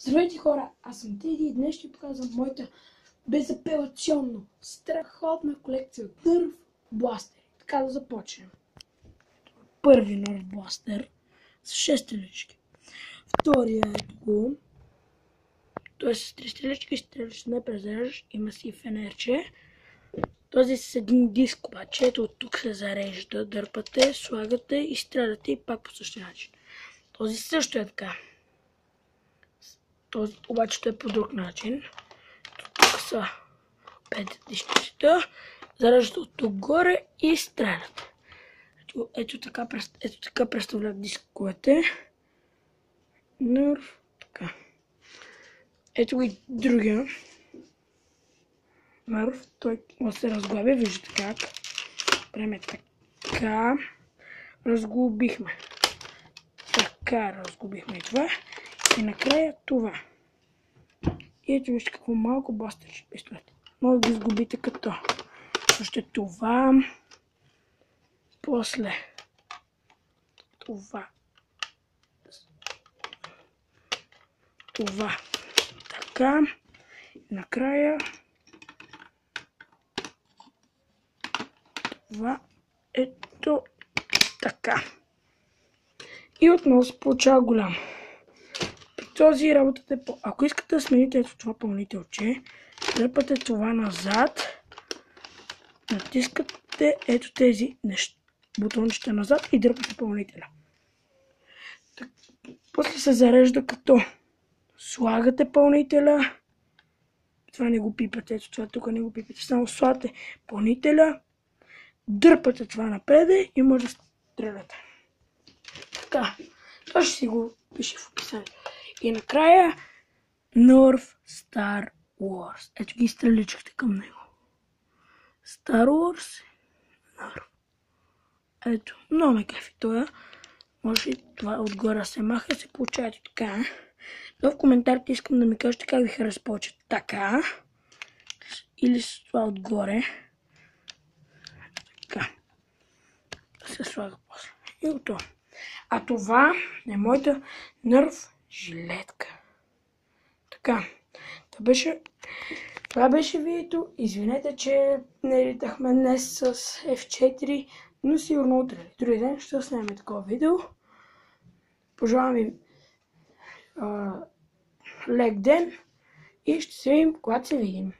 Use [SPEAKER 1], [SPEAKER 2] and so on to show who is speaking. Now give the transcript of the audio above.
[SPEAKER 1] Здравейте хора, аз съм Теди и днес ще показвам моята безапелационно страхотна колекция от Nerf бластери. Така да започнем. Първи Nerf бластер с 6 стрелички. Втория ето го. Той е с 3 стрелички, стрелиш не презаряждаш, има си фенерче. Този с един диск обаче, ето от тук се зарежда, дърпате, слагате и стреляте и пак по същия начин. Този също е така. Този обаче той е по друг начин. Тук са 5 дишчета, зареждат от тук горе и стрелят. Ето така представляват дисковете. Nerf, така. Ето и другия Nerf, той се разглабя, виждате как. Преме така. Разглобихме. Така разглобихме и това. И накрая това. И ето вижте какво малко бластерче пистолет. Може да ги сгубите като. Още това. После това. Това. Така. И накрая това. Ето така. И отново се получава голямо. При този работата е ако искате да смените ето това пълнителче, дърпате това назад, натискате ето тези бутончета назад и дърпате пълнителя. После се зарежда като слагате пълнителя, това не го пипате, ето това тук не го пипате, само слагате пълнителя, дърпате това напред и може да стреляте. Така, това ще си го пише в описанието. И накрая Nerf Star Wars. Ето ги стреличките към него. Star Wars, Nerf. Ето, много ме кефи тоя. Може и това отгоре се маха и се получава и така. Но в коментарите искам да ми кажете как ви харесва повече. Така. Или с това отгоре. Така. Да се слага после. И готово. А това е моята Nerf жилетка. Така. Това беше видеото. Извинете, че не ритахме днес с F4, но сигурно утре. Други ден ще снимем такова видео. Пожелавам ви лек ден и ще се видим, когато се видим.